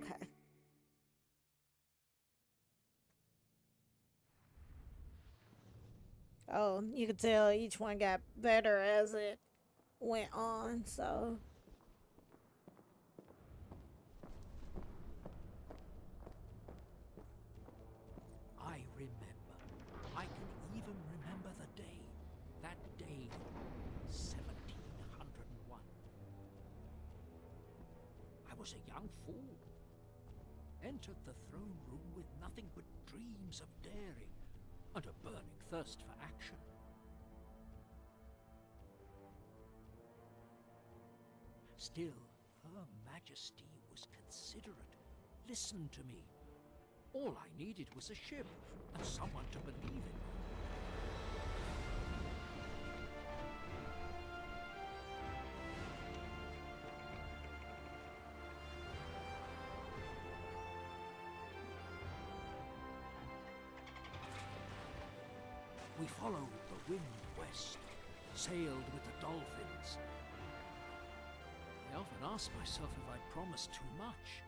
Okay. Oh, you could tell each one got better as it went on, so. I remember. I can even remember the day. That day, 1701. I was a young fool. Entered the throne room with nothing but dreams of daring and a burning thirst for action. Still, Her Majesty was considerate, listened to me. All I needed was a ship and someone to believe in me. We followed the wind west, sailed with the dolphins. I often asked myself if I'd promised too much,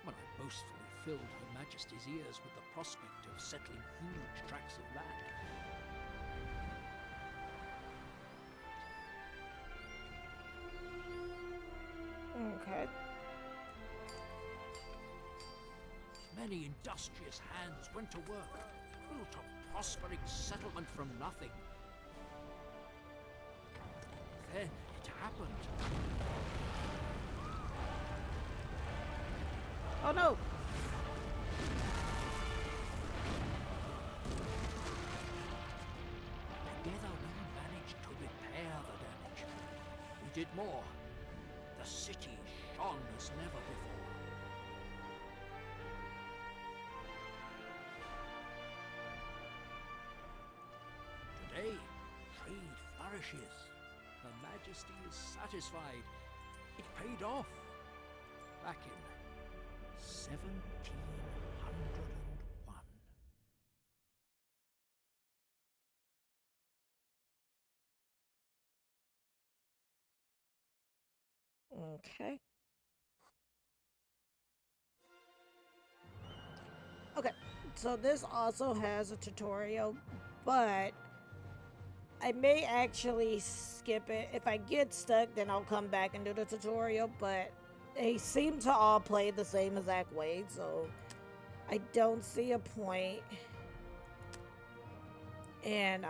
when I boastfully filled Her Majesty's ears with the prospect of settling huge tracts of land. Okay. Many industrious hands went to work, built a prospering settlement from nothing. Then it happened. Oh no! Together we managed to repair the damage. We did more. The city shone as never before. Today, trade flourishes. Her Majesty is satisfied. It paid off. Back in 1701. Okay. Okay, so this also has a tutorial, but I may actually skip it. If I get stuck, then I'll come back and do the tutorial, but they seem to all play the same exact way, so I don't see a point. And,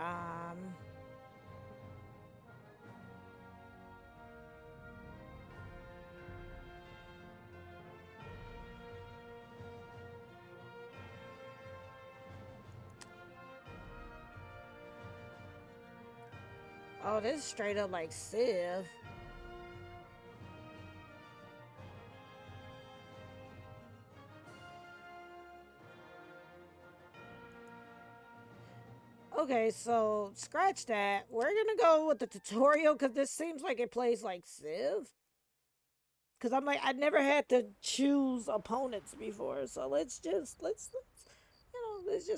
oh, this is straight up like Civ. Okay, so scratch that. We're gonna go with the tutorial because this seems like it plays like Civ. Because I'm like, I never had to choose opponents before, so let's just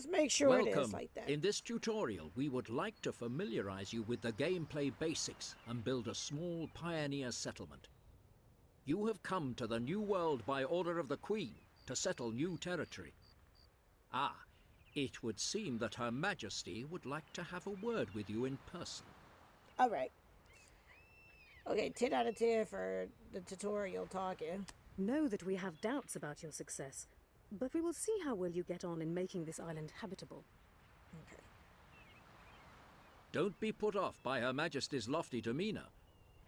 make sure it is like that. In this tutorial, we would like to familiarize you with the gameplay basics and build a small pioneer settlement. You have come to the New World by order of the Queen to settle new territory. Ah, it would seem that Her Majesty would like to have a word with you in person. All right. Okay, 10 out of 10 for the tutorial talking. Know that we have doubts about your success, but we will see how well you get on in making this island habitable. Okay. Don't be put off by Her Majesty's lofty demeanor.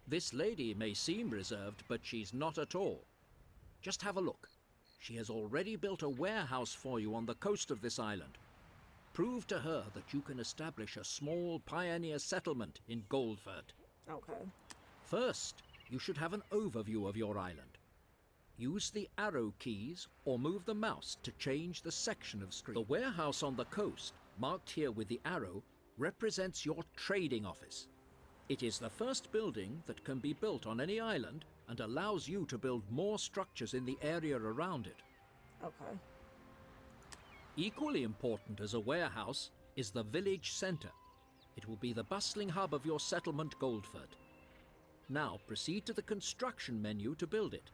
This lady may seem reserved, but she's not at all. Just have a look. She has already built a warehouse for you on the coast of this island. Prove to her that you can establish a small pioneer settlement in Goldford. Okay. First, you should have an overview of your island. Use the arrow keys or move the mouse to change the section of screen. The warehouse on the coast, marked here with the arrow, represents your trading office. It is the first building that can be built on any island and allows you to build more structures in the area around it. Okay. Equally important as a warehouse is the village centre. It will be the bustling hub of your settlement, Goldford. Now proceed to the construction menu to build it.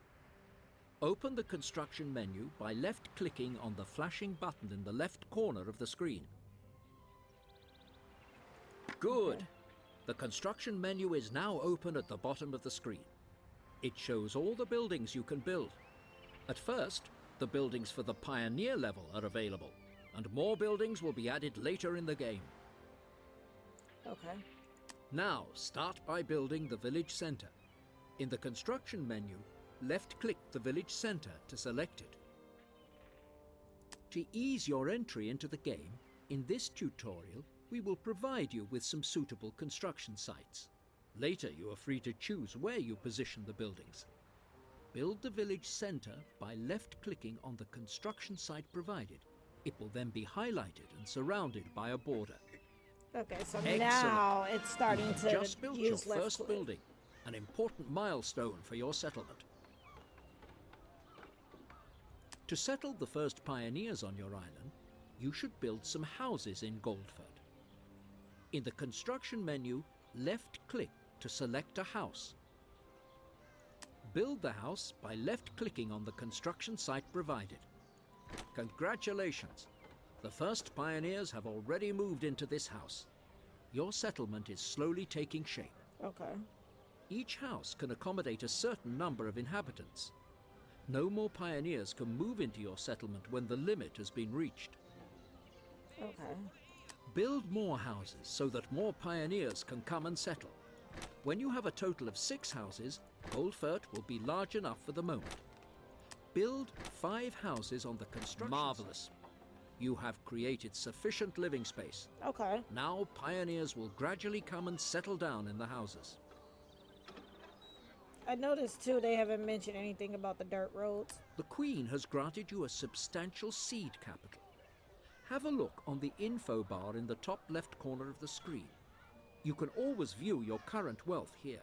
Open the construction menu by left-clicking on the flashing button in the left corner of the screen. Good. Okay. The construction menu is now open at the bottom of the screen. It shows all the buildings you can build. At first, the buildings for the Pioneer level are available, and more buildings will be added later in the game. Okay. Now, start by building the village center. In the construction menu, left-click the village center to select it. To ease your entry into the game, in this tutorial, we will provide you with some suitable construction sites. Later, you are free to choose where you position the buildings. Build the village center by left-clicking on the construction site provided. It will then be highlighted and surrounded by a border. Okay, so Excellent. now it's starting You've to just built your use left first click. building, an important milestone for your settlement. To settle the first pioneers on your island, you should build some houses in Goldford. In the construction menu, left-click to select a house. Build the house by left-clicking on the construction site provided. Congratulations! The first pioneers have already moved into this house. Your settlement is slowly taking shape. Okay. Each house can accommodate a certain number of inhabitants. No more pioneers can move into your settlement when the limit has been reached. Okay. Build more houses so that more pioneers can come and settle. When you have a total of 6 houses, Goldfurt will be large enough for the moment. Build 5 houses on the construction Marvelous. Site. You have created sufficient living space. Okay. Now pioneers will gradually come and settle down in the houses. I noticed too they haven't mentioned anything about the dirt roads. The Queen has granted you a substantial seed capital. Have a look on the info bar in the top left corner of the screen. You can always view your current wealth here.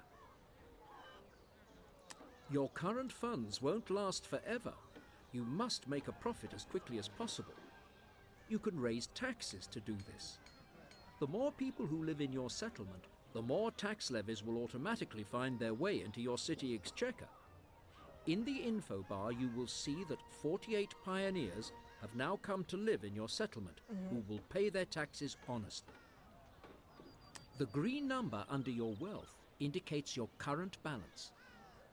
Your current funds won't last forever. You must make a profit as quickly as possible. You can raise taxes to do this. The more people who live in your settlement, the more tax levies will automatically find their way into your city exchequer. In the info bar, you will see that 48 pioneers have now come to live in your settlement who will pay their taxes honestly. The green number under your wealth indicates your current balance.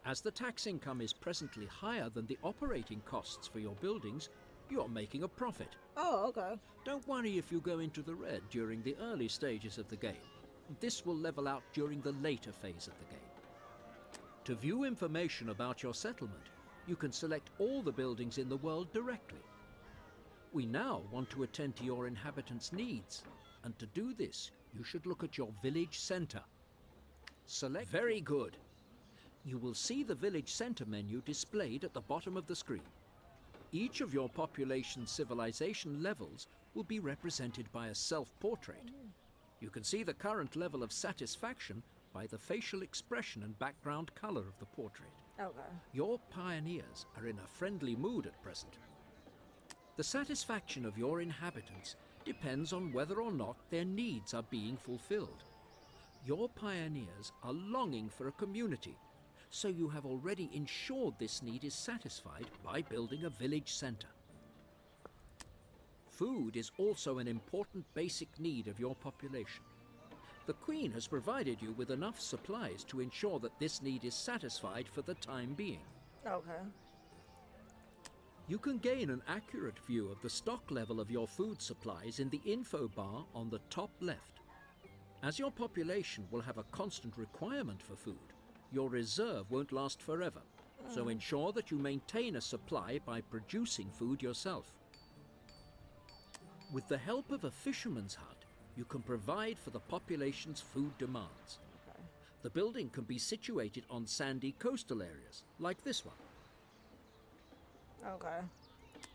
As the tax income is presently higher than the operating costs for your buildings, you're making a profit. Oh, okay. Don't worry if you go into the red during the early stages of the game. This will level out during the later phase of the game. To view information about your settlement, you can select all the buildings in the world directly. We now want to attend to your inhabitants' needs, and to do this, you should look at your village center. Select. Very good. You will see the village center menu displayed at the bottom of the screen. Each of your population civilization levels will be represented by a self-portrait. You can see the current level of satisfaction by the facial expression and background color of the portrait. Okay. Your pioneers are in a friendly mood at present. The satisfaction of your inhabitants depends on whether or not their needs are being fulfilled. Your pioneers are longing for a community, so you have already ensured this need is satisfied by building a village center. Food is also an important basic need of your population. The Queen has provided you with enough supplies to ensure that this need is satisfied for the time being. Okay. You can gain an accurate view of the stock level of your food supplies in the info bar on the top left. As your population will have a constant requirement for food, your reserve won't last forever, so ensure that you maintain a supply by producing food yourself. With the help of a fisherman's hut, you can provide for the population's food demands. Okay. The building can be situated on sandy coastal areas, like this one. Okay.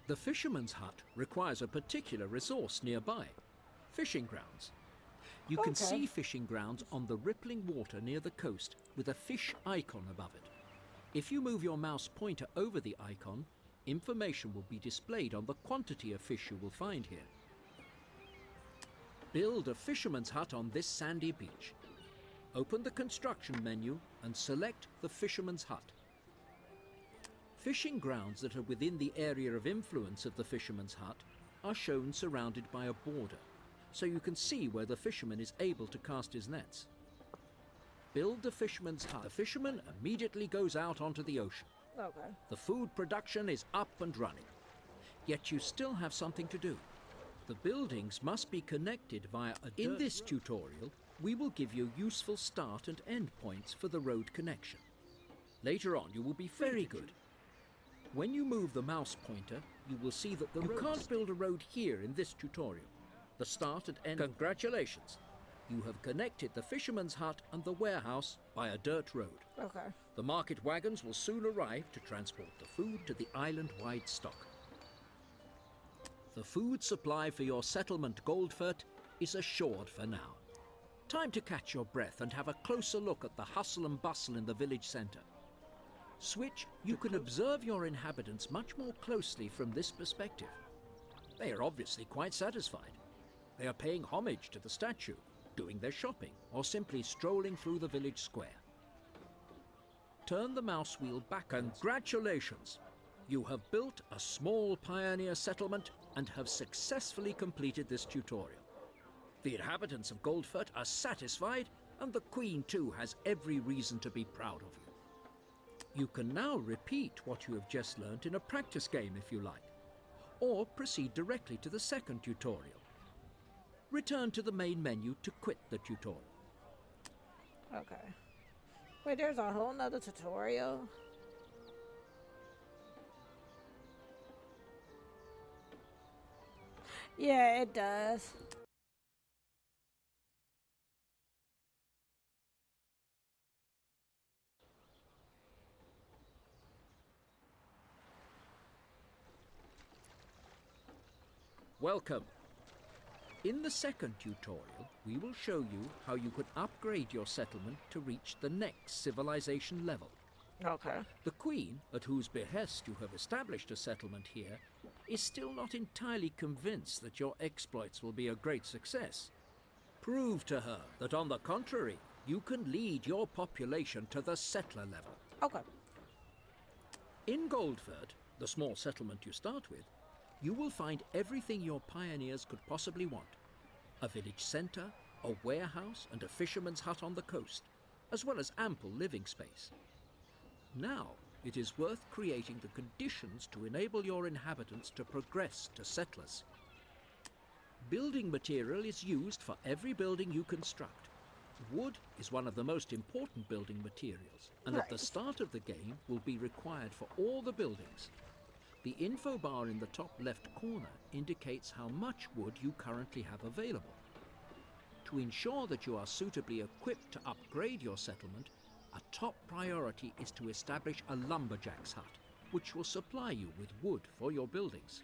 The fisherman's hut requires a particular resource nearby, fishing grounds. You can Okay. see fishing grounds on the rippling water near the coast with a fish icon above it. If you move your mouse pointer over the icon, information will be displayed on the quantity of fish you will find here. Build a fisherman's hut on this sandy beach. Open the construction menu and select the fisherman's hut. Fishing grounds that are within the area of influence of the fisherman's hut are shown surrounded by a border, so you can see where the fisherman is able to cast his nets. Build the fisherman's hut. The fisherman immediately goes out onto the ocean. Okay. The food production is up and running. Yet you still have something to do. The buildings must be connected via a dirt road. In this tutorial, we will give you useful start and end points for the road connection. Later on, you will be very good. When you move the mouse pointer, you will see that you can't build a road here in this tutorial. The start and end. Congratulations! You have connected the fisherman's hut and the warehouse by a dirt road. Okay. The market wagons will soon arrive to transport the food to the island-wide stock. The food supply for your settlement Goldfurt is assured for now. Time to catch your breath and have a closer look at the hustle and bustle in the village centre. Switch, you can observe your inhabitants much more closely from this perspective. They are obviously quite satisfied. They are paying homage to the statue, doing their shopping, or simply strolling through the village square. Turn the mouse wheel back. Congratulations! You have built a small pioneer settlement and have successfully completed this tutorial. The inhabitants of Goldfurt are satisfied, and the Queen too has every reason to be proud of you. You can now repeat what you have just learnt in a practice game if you like, or proceed directly to the second tutorial. Return to the main menu to quit the tutorial. Okay. Wait, there's a whole nother tutorial? Yeah, it does. Welcome. In the second tutorial, we will show you how you could upgrade your settlement to reach the next civilization level. Okay. The Queen, at whose behest you have established a settlement here, is still not entirely convinced that your exploits will be a great success. Prove to her that, on the contrary, you can lead your population to the settler level. Okay. In Goldfurt, the small settlement you start with, you will find everything your pioneers could possibly want. A village centre, a warehouse and a fisherman's hut on the coast, as well as ample living space. Now, it is worth creating the conditions to enable your inhabitants to progress to settlers. Building material is used for every building you construct. Wood is one of the most important building materials, and at the start of the game will be required for all the buildings. The info bar in the top left corner indicates how much wood you currently have available. To ensure that you are suitably equipped to upgrade your settlement, a top priority is to establish a lumberjack's hut, which will supply you with wood for your buildings.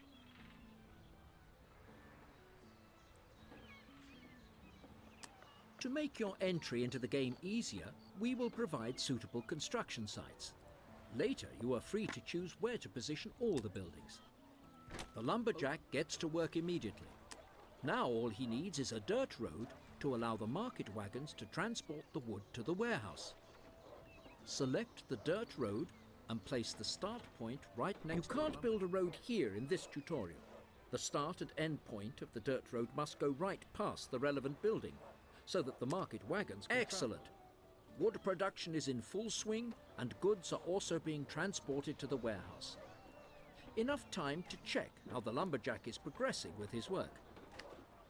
To make your entry into the game easier, we will provide suitable construction sites. Later, you are free to choose where to position all the buildings. The lumberjack gets to work immediately. Now all he needs is a dirt road to allow the market wagons to transport the wood to the warehouse. Select the dirt road and place the start point right next to it. You can't build a road here in this tutorial. The start and end point of the dirt road must go right past the relevant building, so that the market wagons can Excellent! Wood production is in full swing, and goods are also being transported to the warehouse. Enough time to check how the lumberjack is progressing with his work.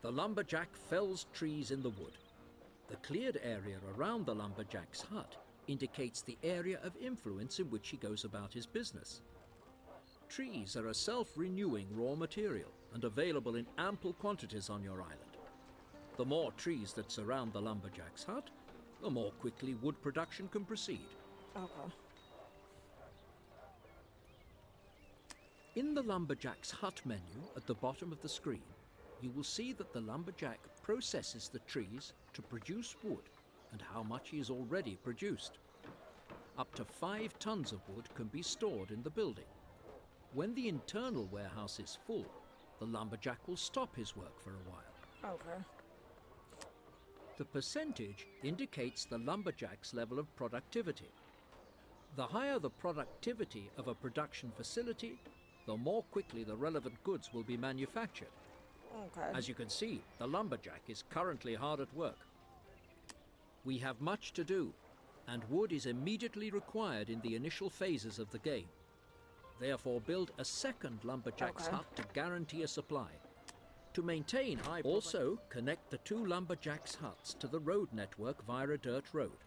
The lumberjack fells trees in the wood. The cleared area around the lumberjack's hut indicates the area of influence in which he goes about his business. Trees are a self-renewing raw material and available in ample quantities on your island. The more trees that surround the lumberjack's hut, the more quickly wood production can proceed. Okay. In the lumberjack's hut menu at the bottom of the screen, you will see that the lumberjack processes the trees to produce wood and how much he has already produced. Up to 5 tons of wood can be stored in the building. When the internal warehouse is full, the lumberjack will stop his work for a while. Okay. The percentage indicates the lumberjack's level of productivity. The higher the productivity of a production facility, the more quickly the relevant goods will be manufactured. Okay. As you can see, the lumberjack is currently hard at work. We have much to do, and wood is immediately required in the initial phases of the game. Therefore, build a second lumberjack's hut to guarantee a supply. To maintain high... Also, connect the two lumberjacks' huts to the road network via a dirt road.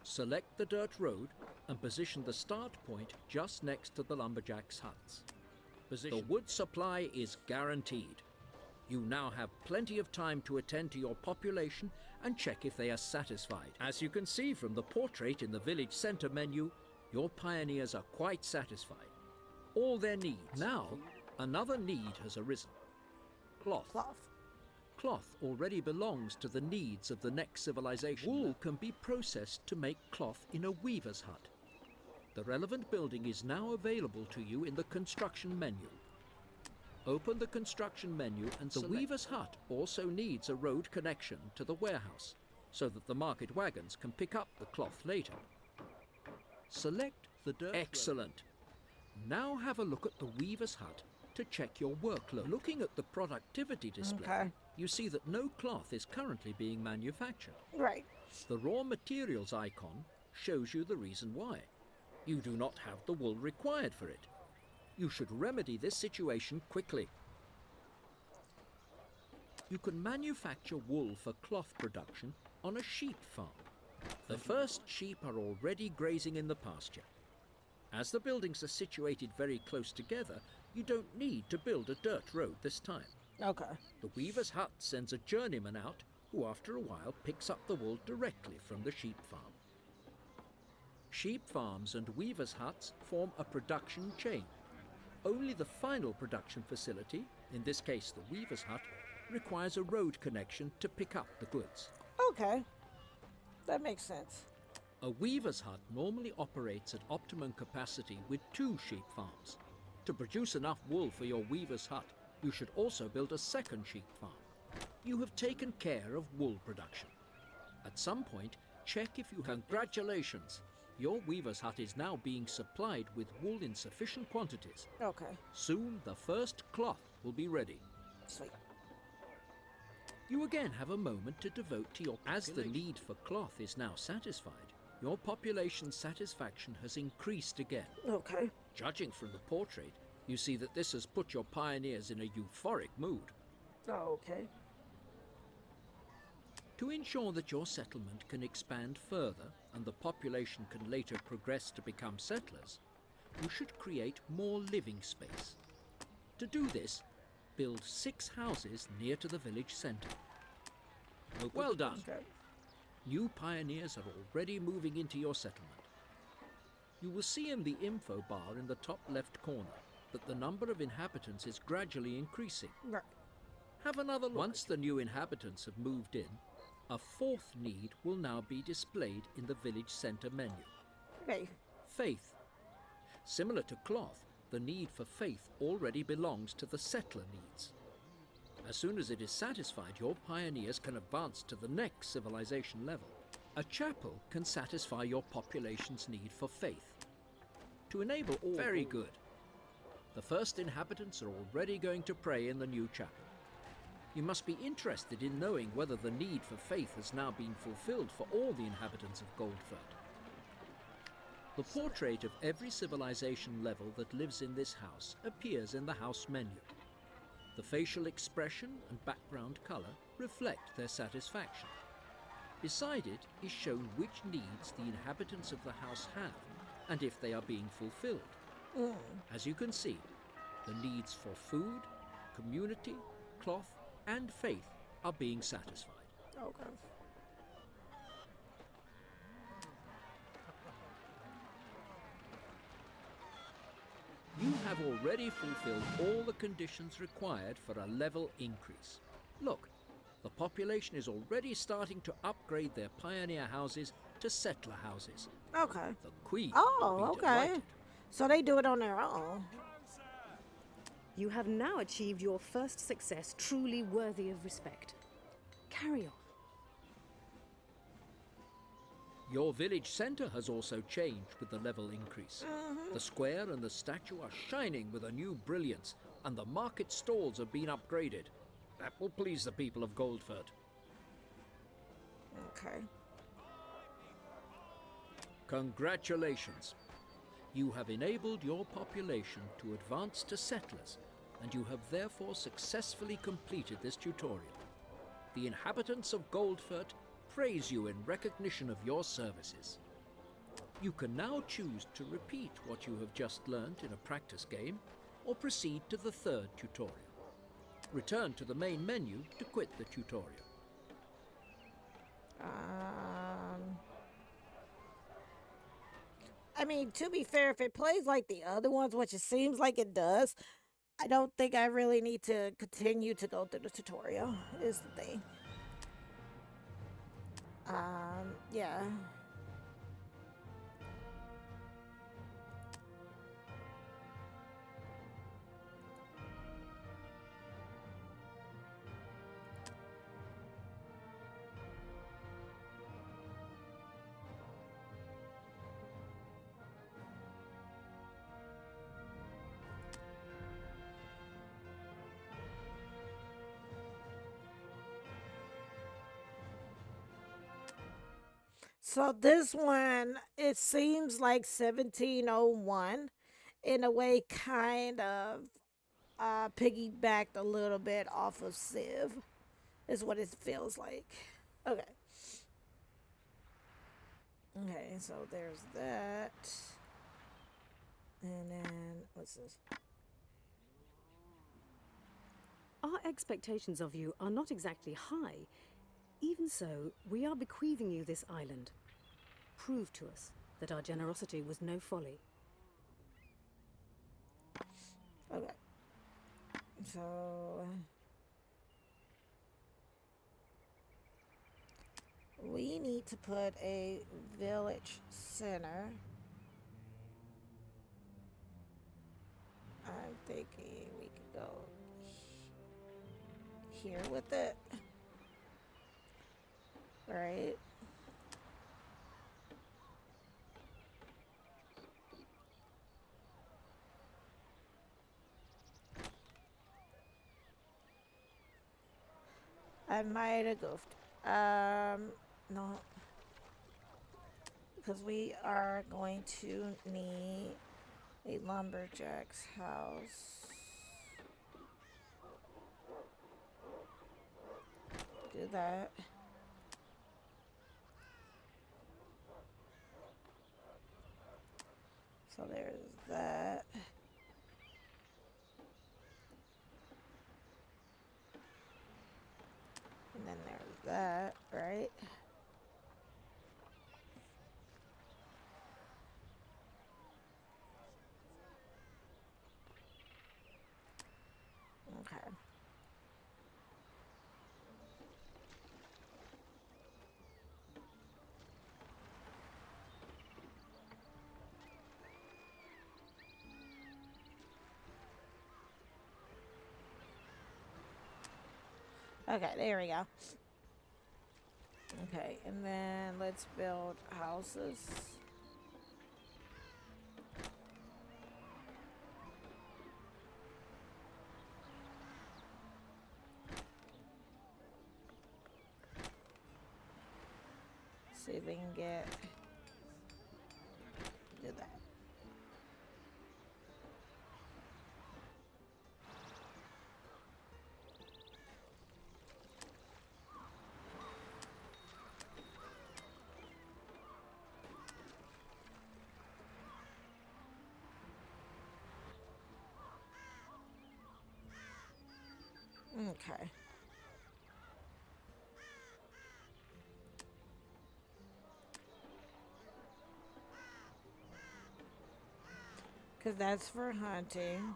Select the dirt road and position the start point just next to the lumberjacks' huts. The wood supply is guaranteed. You now have plenty of time to attend to your population and check if they are satisfied. As you can see from the portrait in the village center menu, your pioneers are quite satisfied. All their needs. Now, another need has arisen. Cloth. Cloth already belongs to the needs of the next civilization. Wool can be processed to make cloth in a weaver's hut. The relevant building is now available to you in the construction menu. Open the construction menu and the weaver's hut also needs a road connection to the warehouse so that the market wagons can pick up the cloth later. Select the dirt. Excellent. Now have a look at the weaver's hut to check your workload. Looking at the productivity display, you see that no cloth is currently being manufactured. Right. The raw materials icon shows you the reason why. You do not have the wool required for it. You should remedy this situation quickly. You can manufacture wool for cloth production on a sheep farm. The first sheep are already grazing in the pasture. As the buildings are situated very close together, you don't need to build a dirt road this time. Okay. The weaver's hut sends a journeyman out who after a while picks up the wool directly from the sheep farm. Sheep farms and weaver's huts form a production chain. Only the final production facility, in this case the weaver's hut, requires a road connection to pick up the goods. Okay. That makes sense. A weaver's hut normally operates at optimum capacity with 2 sheep farms. To produce enough wool for your weaver's hut, you should also build a second sheep farm. You have taken care of wool production. At some point, check if you have... Congratulations! Your weaver's hut is now being supplied with wool in sufficient quantities. Okay. Soon the first cloth will be ready. Sweet. You again have a moment to devote to your... As the need for cloth is now satisfied, your population's satisfaction has increased again. Okay. Judging from the portrait, you see that this has put your pioneers in a euphoric mood. Oh, okay. To ensure that your settlement can expand further and the population can later progress to become settlers, you should create more living space. To do this, build 6 houses near to the village center. Well done. Okay. New pioneers are already moving into your settlement. You will see in the info bar in the top left corner that the number of inhabitants is gradually increasing. Right. Have another look. Once the new inhabitants have moved in, a 4th need will now be displayed in the village center menu. Okay. Faith. Similar to cloth, the need for faith already belongs to the settler needs. As soon as it is satisfied, your pioneers can advance to the next civilization level. A chapel can satisfy your population's need for faith. To enable all... Very good. The first inhabitants are already going to pray in the new chapel. You must be interested in knowing whether the need for faith has now been fulfilled for all the inhabitants of Goldfurt. The portrait of every civilization level that lives in this house appears in the house menu. The facial expression and background color reflect their satisfaction. Beside it is shown which needs the inhabitants of the house have and if they are being fulfilled. As you can see, the needs for food, community, cloth, and faith are being satisfied. Okay. You have already fulfilled all the conditions required for a level increase. Look, the population is already starting to upgrade their pioneer houses to settler houses. Okay. The queen Oh, will be okay. delighted. So they do it on their own. You have now achieved your first success truly worthy of respect. Carry on. Your village centre has also changed with the level increase. The square and the statue are shining with a new brilliance, and the market stalls have been upgraded. That will please the people of Goldford. Okay. Congratulations. You have enabled your population to advance to settlers, and you have therefore successfully completed this tutorial. The inhabitants of Goldford praise you in recognition of your services. You can now choose to repeat what you have just learnt in a practice game, or proceed to the third tutorial. Return to the main menu to quit the tutorial. I mean, to be fair, if it plays like the other ones, which it seems like it does, I don't think I really need to continue to go through the tutorial, is the thing. Yeah. So this one, it seems like 1701 in a way, kind of piggybacked a little bit off of Civ, is what it feels like. Okay. Okay, so there's that. And then, what's this? Our expectations of you are not exactly high. Even so, we are bequeathing you this island. Prove to us that our generosity was no folly. Okay. So we need to put a village center. I'm thinking we could go here with it. Right? I might have goofed. No. Because we are going to need a lumberjack's house. Do that. So there's that. And then there's that, right? Okay. Okay, there we go. Okay, and then let's build houses. See if we can do that. Okay. Because that's for hunting.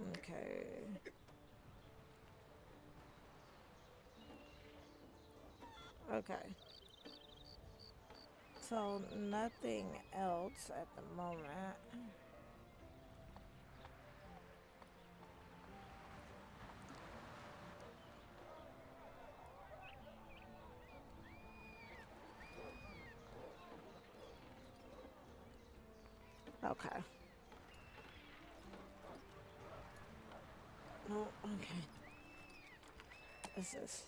Okay. Okay. So nothing else at the moment. Okay. No, okay. What's this?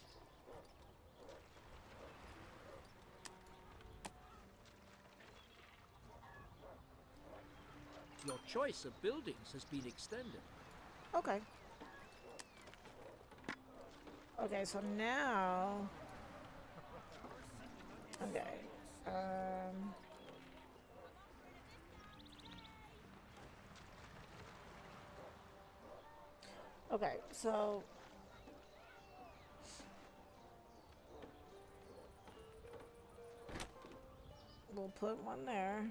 Your choice of buildings has been extended. Okay. Okay, so now... Okay. Okay, so... We'll put one there.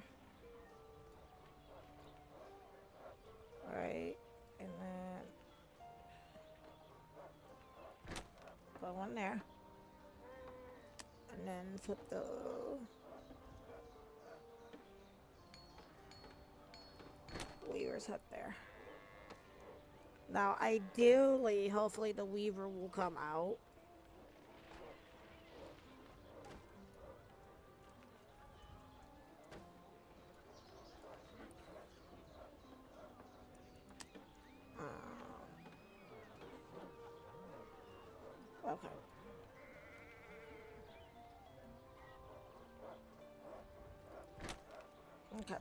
Alright, and then... Put one there. And then put the... Weaver's hut there. Now, ideally, hopefully the Weaver will come out. Okay. Okay.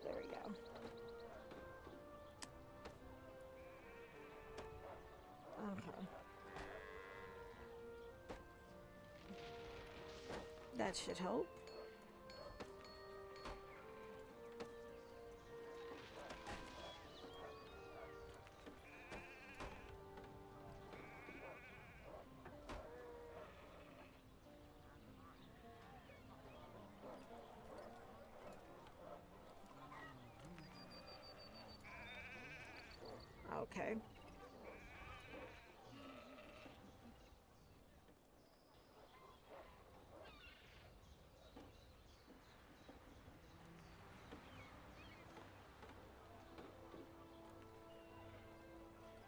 There we go. Okay. That should help. Okay.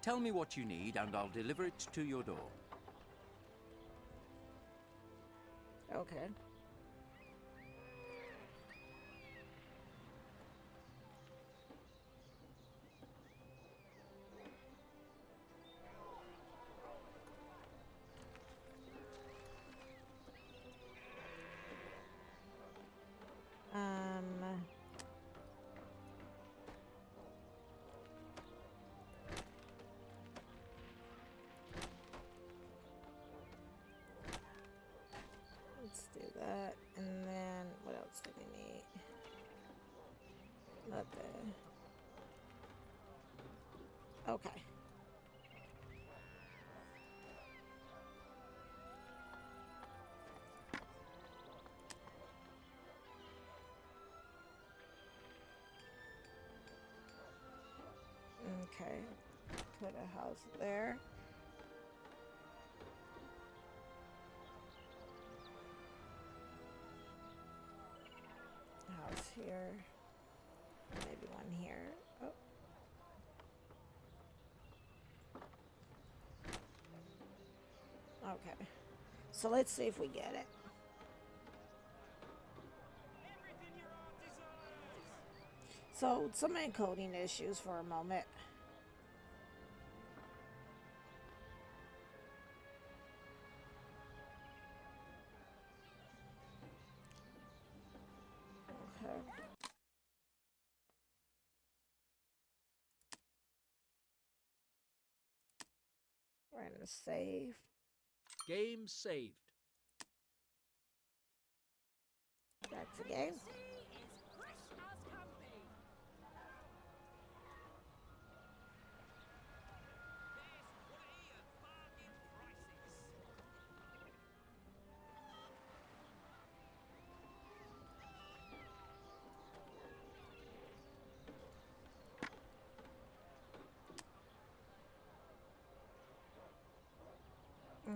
Tell me what you need, and I'll deliver it to your door. Okay. Let's do that. And then what else do we need? Nothing. Okay. Okay. Put a house there. House here. Maybe one here. Oh. Okay. So let's see if we get it. So some encoding issues for a moment. Okay. We're gonna save. Game saved. That's the game.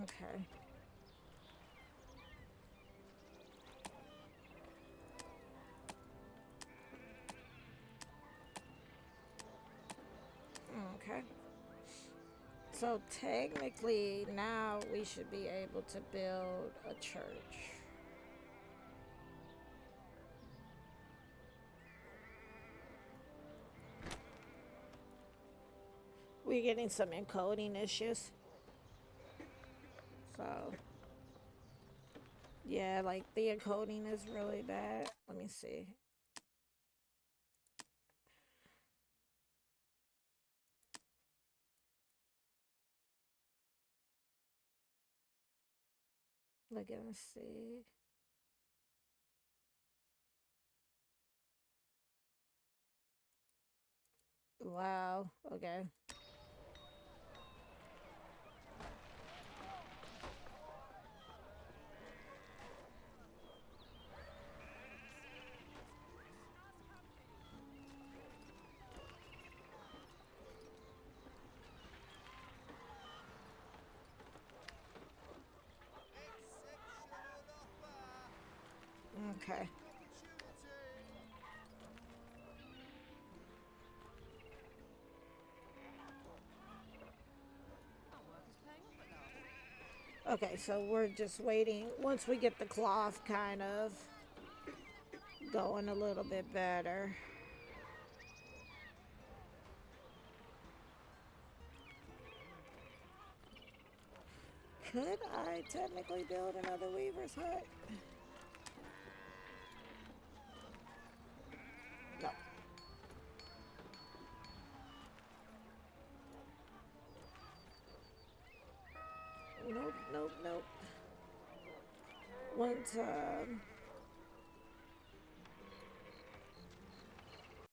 Okay. Okay. So technically now we should be able to build a church. We're getting some encoding issues. So yeah, like the encoding is really bad. Let me see. Look at me see. Wow. Okay. Okay. Okay, so we're just waiting. Once we get the cloth kind of going a little bit better. Could I technically build another weaver's hut? No. Nope, nope, nope. Once,